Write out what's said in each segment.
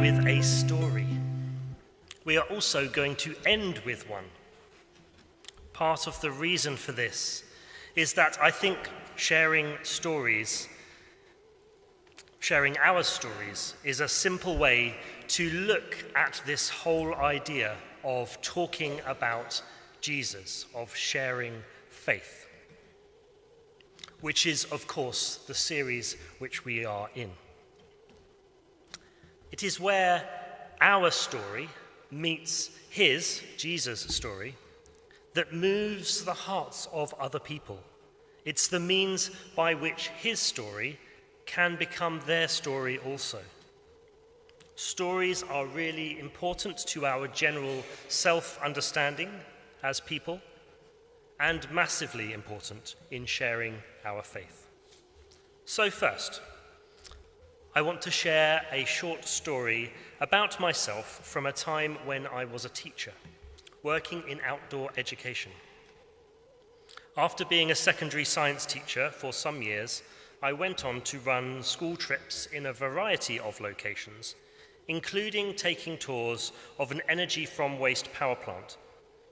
with a story. We are also going to end with one. Part of the reason for this is that I think sharing our stories is a simple way to look at this whole idea of talking about Jesus, of sharing faith, which is, of course, the series which we are in. It is where our story meets his, Jesus' story, that moves the hearts of other people. It's the means by which his story can become their story also. Stories are really important to our general self-understanding as people, and massively important in sharing our faith. So first, I want to share a short story about myself from a time when I was a teacher, working in outdoor education. After being a secondary science teacher for some years, I went on to run school trips in a variety of locations, including taking tours of an energy from waste power plant.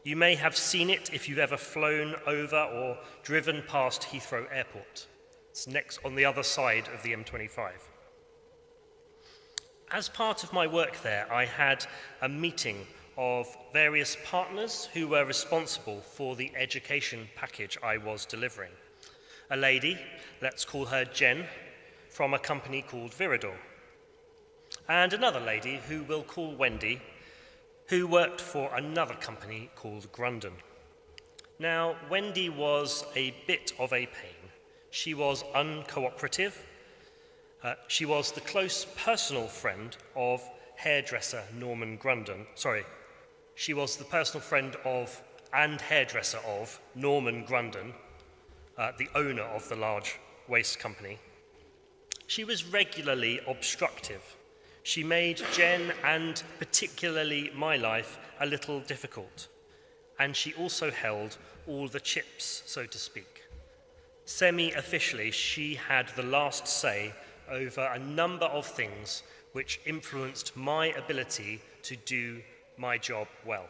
You may have seen it if you've ever flown over or driven past Heathrow Airport. It's next on the other side of the M25. As part of my work there, I had a meeting of various partners who were responsible for the education package I was delivering. A lady, let's call her Jen, from a company called Viridor, and another lady who we'll call Wendy, who worked for another company called Grundon. Now, Wendy was a bit of a pain. She was uncooperative. She was the close personal friend of hairdresser Norman Grundon. She was the personal friend of and hairdresser of Norman Grundon, the owner of the large waste company. She was regularly obstructive. She made Jen, and particularly my life, a little difficult. And she also held all the chips, so to speak. Semi-officially, she had the last say over a number of things which influenced my ability to do my job well.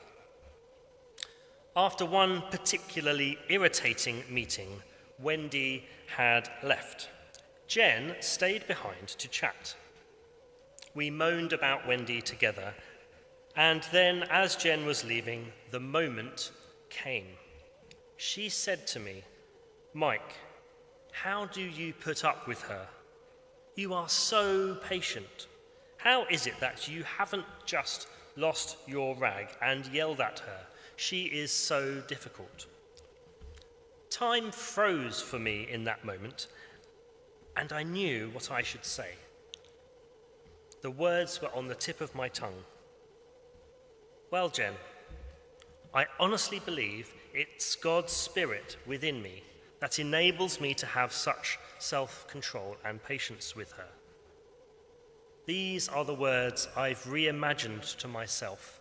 After one particularly irritating meeting, Wendy had left. Jen stayed behind to chat. We moaned about Wendy together, and then as Jen was leaving, the moment came. She said to me, "Mike, how do you put up with her? You are so patient. How is it that you haven't just lost your rag and yelled at her? She is so difficult." Time froze for me in that moment, and I knew what I should say. The words were on the tip of my tongue. "Well, Jen, I honestly believe it's God's Spirit within me that enables me to have such self-control and patience with her. These are the words I've reimagined to myself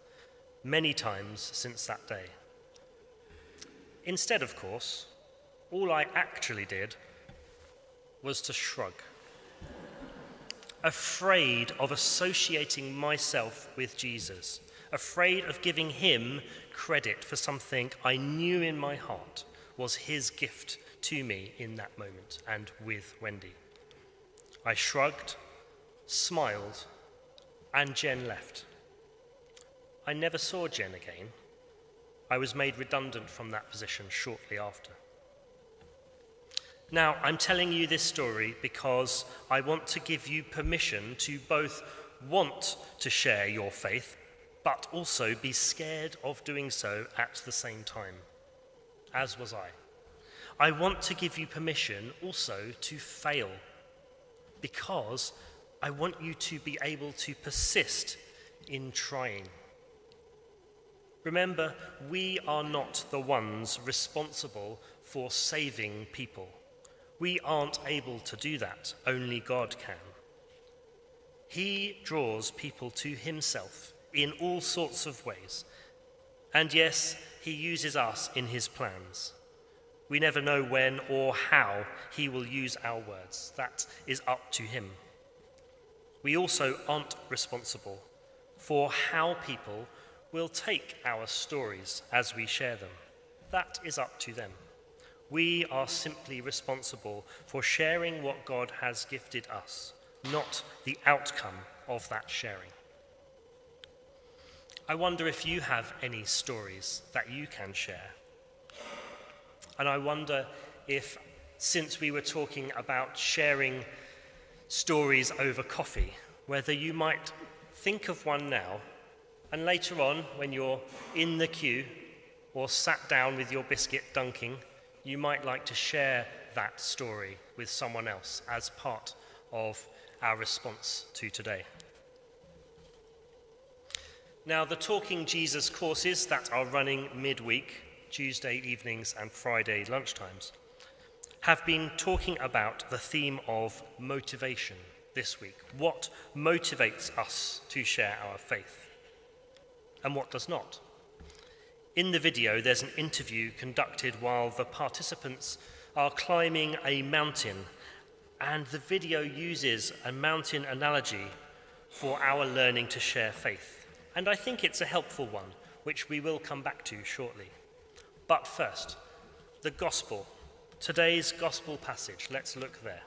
many times since that day." Instead, of course, all I actually did was to shrug, afraid of associating myself with Jesus, afraid of giving him credit for something I knew in my heart was his gift to me in that moment and with Wendy. I shrugged, smiled, and Jen left. I never saw Jen again. I was made redundant from that position shortly after. Now, I'm telling you this story because I want to give you permission to both want to share your faith, but also be scared of doing so at the same time, as was I. I want to give you permission also to fail, because I want you to be able to persist in trying. Remember, we are not the ones responsible for saving people. We aren't able to do that, only God can. He draws people to himself in all sorts of ways. And yes, he uses us in his plans. We never know when or how he will use our words. That is up to him. We also aren't responsible for how people will take our stories as we share them. That is up to them. We are simply responsible for sharing what God has gifted us, not the outcome of that sharing. I wonder if you have any stories that you can share. And I wonder if, since we were talking about sharing stories over coffee, whether you might think of one now, and later on, when you're in the queue or sat down with your biscuit dunking, you might like to share that story with someone else as part of our response to today. Now, the Talking Jesus courses that are running midweek, Tuesday evenings and Friday lunchtimes, have been talking about the theme of motivation this week. What motivates us to share our faith and what does not? In the video, there's an interview conducted while the participants are climbing a mountain, and the video uses a mountain analogy for our learning to share faith. And I think it's a helpful one, which we will come back to shortly. But first, the gospel. Today's gospel passage, let's look there.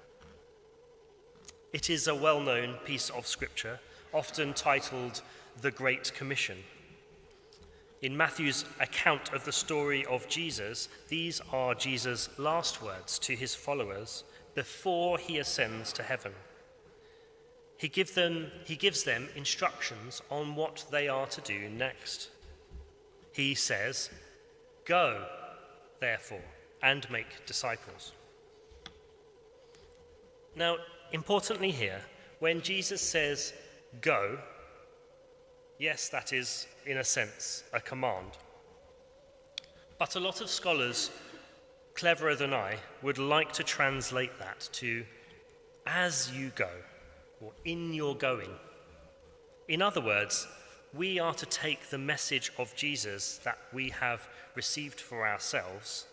It is a well-known piece of scripture, often titled The Great Commission. In Matthew's account of the story of Jesus, these are Jesus' last words to his followers before he ascends to heaven. He gives them instructions on what they are to do next. He says, "Go, therefore, and make disciples." Now, importantly here, when Jesus says, "Go," yes, that is, in a sense, a command. But a lot of scholars, cleverer than I, would like to translate that to "as you go," or "in your going." In other words, we are to take the message of Jesus that we have received for ourselves,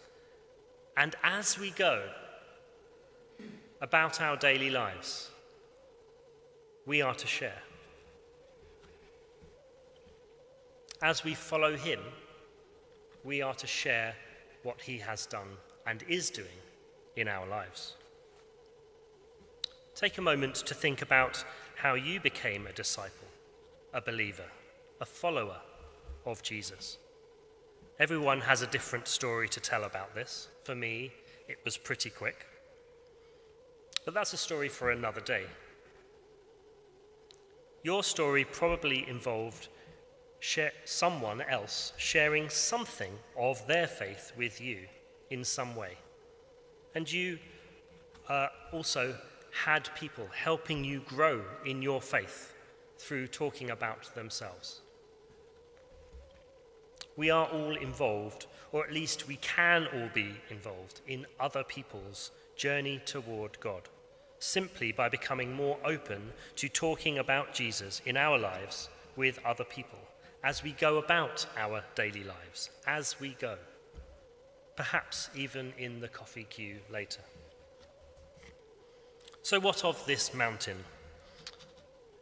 and as we go about our daily lives, we are to share. As we follow him, we are to share what he has done and is doing in our lives. Take a moment to think about how you became a disciple, a believer, a follower of Jesus. Everyone has a different story to tell about this. For me, it was pretty quick. But that's a story for another day. Your story probably involved someone else sharing something of their faith with you in some way. And you also had people helping you grow in your faith through talking about themselves. We are all involved, or at least we can all be involved, in other people's journey toward God, simply by becoming more open to talking about Jesus in our lives with other people, as we go about our daily lives, as we go, perhaps even in the coffee queue later. So what of this mountain?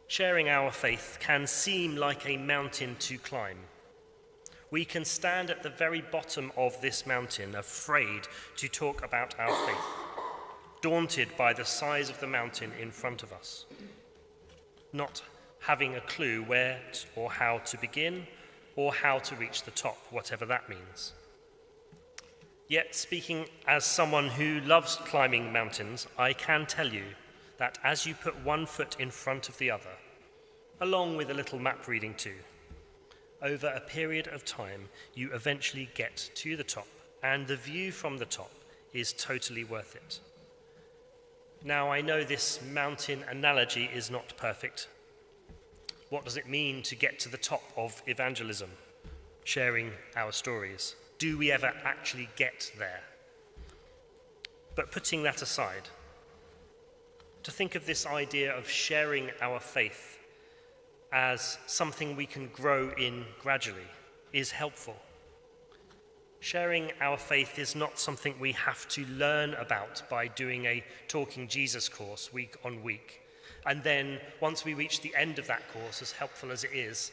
Sharing our faith can seem like a mountain to climb. We can stand at the very bottom of this mountain, afraid to talk about our faith, daunted by the size of the mountain in front of us, not having a clue where or how to begin or how to reach the top, whatever that means. Yet, speaking as someone who loves climbing mountains, I can tell you that as you put one foot in front of the other, along with a little map reading too, over a period of time, you eventually get to the top, and the view from the top is totally worth it. Now, I know this mountain analogy is not perfect. What does it mean to get to the top of evangelism, sharing our stories? Do we ever actually get there? But putting that aside, to think of this idea of sharing our faith as something we can grow in gradually is helpful. Sharing our faith is not something we have to learn about by doing a Talking Jesus course week on week, And then once we reach the end of that course, as helpful as it is,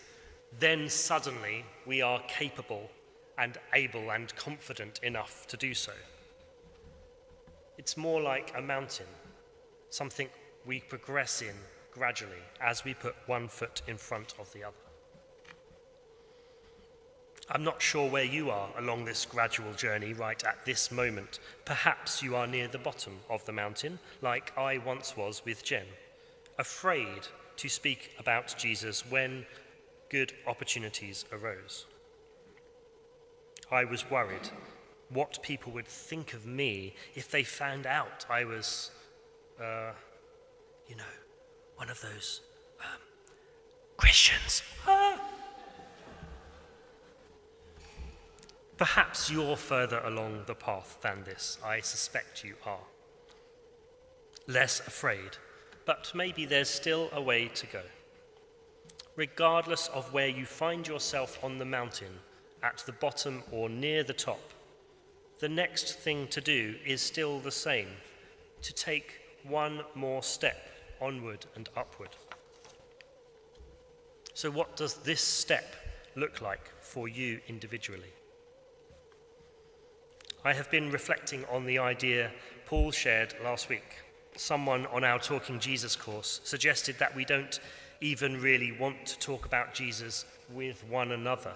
then suddenly we are capable and able and confident enough to do so. It's more like a mountain, something we progress in gradually as we put one foot in front of the other. I'm not sure where you are along this gradual journey right at this moment. Perhaps you are near the bottom of the mountain, like I once was with Jen, afraid to speak about Jesus when good opportunities arose. I was worried what people would think of me if they found out I was, one of those Christians. Perhaps you're further along the path than this. I suspect you are. Less afraid, but maybe there's still a way to go. Regardless of where you find yourself on the mountain, at the bottom or near the top, the next thing to do is still the same, to take one more step onward and upward. So what does this step look like for you individually? I have been reflecting on the idea Paul shared last week. Someone on our Talking Jesus course suggested that we don't even really want to talk about Jesus with one another.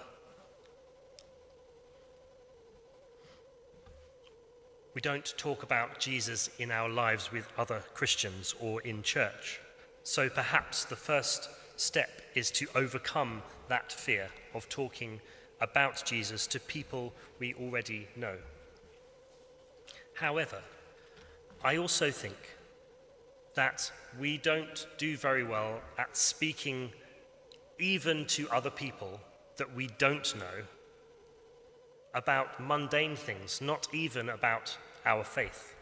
We don't talk about Jesus in our lives with other Christians or in church. So perhaps the first step is to overcome that fear of talking about Jesus to people we already know. However, I also think that we don't do very well at speaking even to other people that we don't know about mundane things, not even about our faith.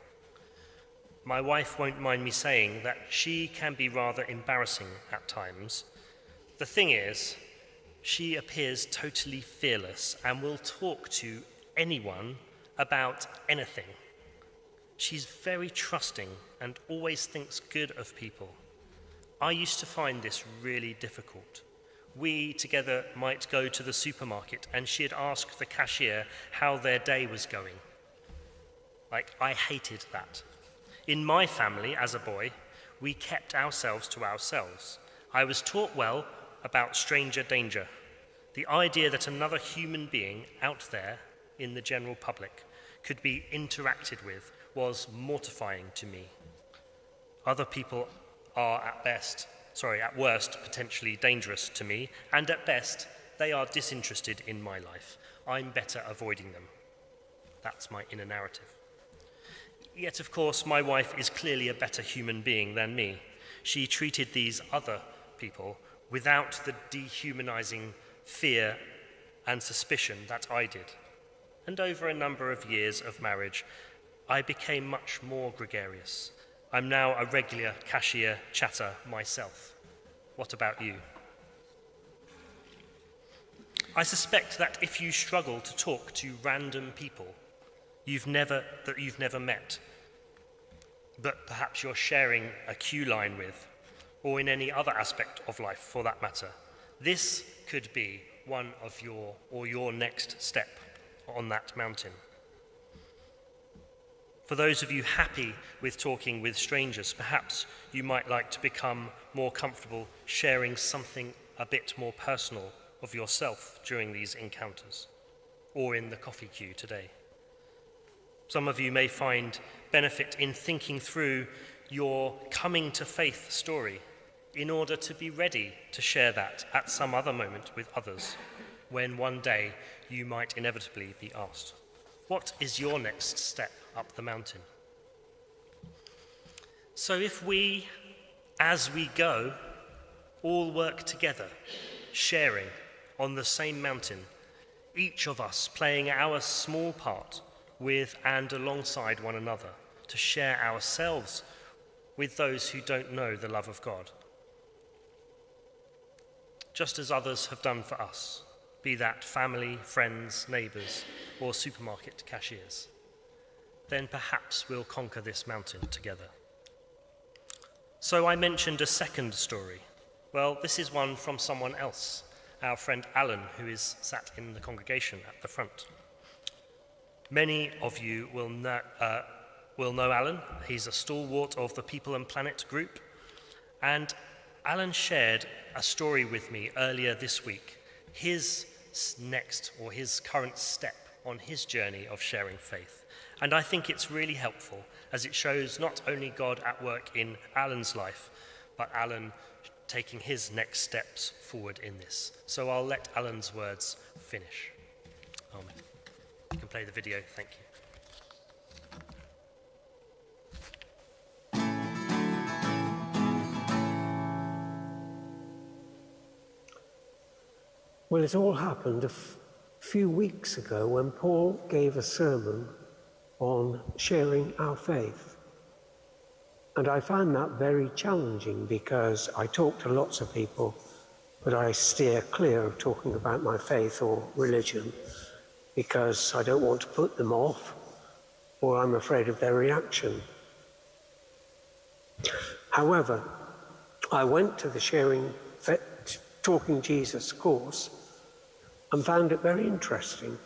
My wife won't mind me saying that she can be rather embarrassing at times. The thing is, she appears totally fearless and will talk to anyone about anything. She's very trusting and always thinks good of people. I used to find this really difficult. We together might go to the supermarket and she'd ask the cashier how their day was going. I hated that. In my family, as a boy, we kept ourselves to ourselves. I was taught well about stranger danger. The idea that another human being out there in the general public could be interacted with was mortifying to me. Other people are at worst, potentially dangerous to me, and at best, they are disinterested in my life. I'm better avoiding them. That's my inner narrative. Yet, of course, my wife is clearly a better human being than me. She treated these other people without the dehumanizing fear and suspicion that I did. And over a number of years of marriage, I became much more gregarious. I'm now a regular cashier chatter myself. What about you? I suspect that if you struggle to talk to random people you've never met, but perhaps you're sharing a queue line with, or in any other aspect of life for that matter, this could be one of your next step on that mountain. For those of you happy with talking with strangers, perhaps you might like to become more comfortable sharing something a bit more personal of yourself during these encounters, or in the coffee queue today. Some of you may find benefit in thinking through your coming to faith story in order to be ready to share that at some other moment with others, when one day you might inevitably be asked. What is your next step up the mountain? So if we, as we go, all work together, sharing on the same mountain, each of us playing our small part with and alongside one another to share ourselves with those who don't know the love of God, just as others have done for us, be that family, friends, neighbours, or supermarket cashiers, then perhaps we'll conquer this mountain together. So I mentioned a second story. Well, this is one from someone else, our friend Alan, who is sat in the congregation at the front. Many of you will know Alan. He's a stalwart of the People and Planet group. And Alan shared a story with me earlier this week, his current step on his journey of sharing faith. And I think it's really helpful, as it shows not only God at work in Alan's life, but Alan taking his next steps forward in this. So I'll let Alan's words finish. Amen. You can play the video, thank you. Well, it all happened a few weeks ago when Paul gave a sermon on sharing our faith. And I found that very challenging because I talk to lots of people, but I steer clear of talking about my faith or religion because I don't want to put them off or I'm afraid of their reaction. However, I went to the Talking Jesus course and found it very interesting.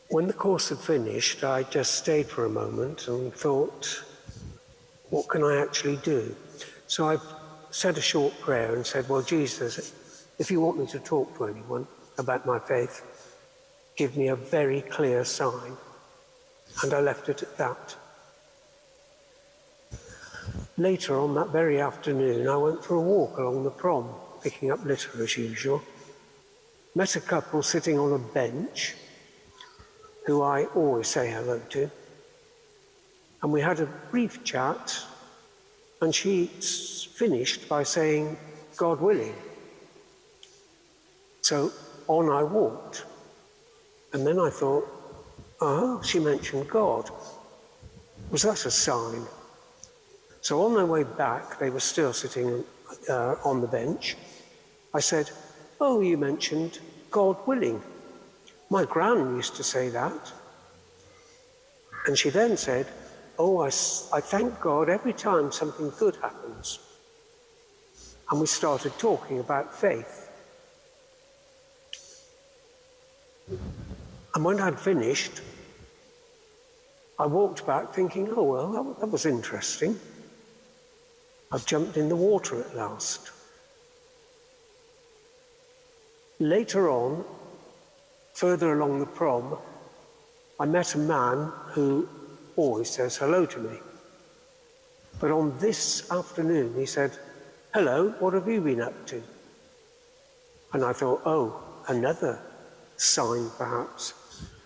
When the course had finished, I just stayed for a moment and thought, what can I actually do? So I said a short prayer and said, well, Jesus, if you want me to talk to anyone about my faith, give me a very clear sign. And I left it at that. Later on that very afternoon, I went for a walk along the prom, picking up litter as usual. Met a couple sitting on a bench, who I always say hello to. And we had a brief chat, and she finished by saying, God willing. So on I walked. And then I thought, she mentioned God. Was that a sign? So on their way back, they were still sitting on the bench. I said, you mentioned God willing. My gran used to say that. And she then said, I thank God every time something good happens. And we started talking about faith. And when I'd finished, I walked back thinking, that was interesting. I've jumped in the water at last. Later on, further along the prom, I met a man who always says hello to me. But on this afternoon, he said, hello, what have you been up to? And I thought, another sign perhaps.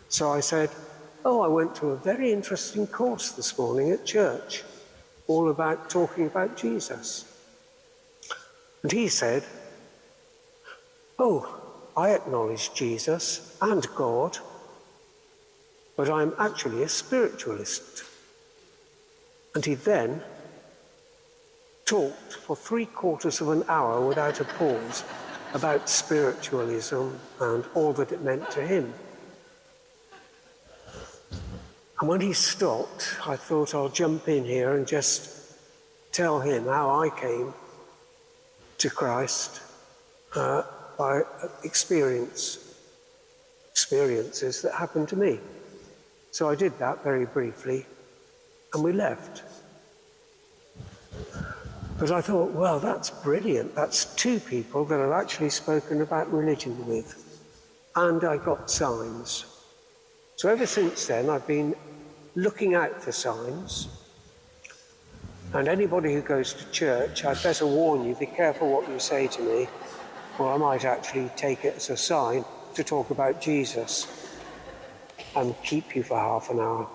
So I said, I went to a very interesting course this morning at church, all about talking about Jesus. And he said, I acknowledge Jesus and God, but I'm actually a spiritualist. And he then talked for 3/4 of an hour without a pause about spiritualism and all that it meant to him. And when he stopped, I thought I'll jump in here and just tell him how I came to Christ by experiences that happened to me. So I did that very briefly, and we left. But I thought, that's brilliant. That's 2 people that I've actually spoken about religion with. And I got signs. So ever since then, I've been looking out for signs. And anybody who goes to church, I'd better warn you, be careful what you say to me, or I might actually take it as a sign to talk about Jesus and keep you for half an hour.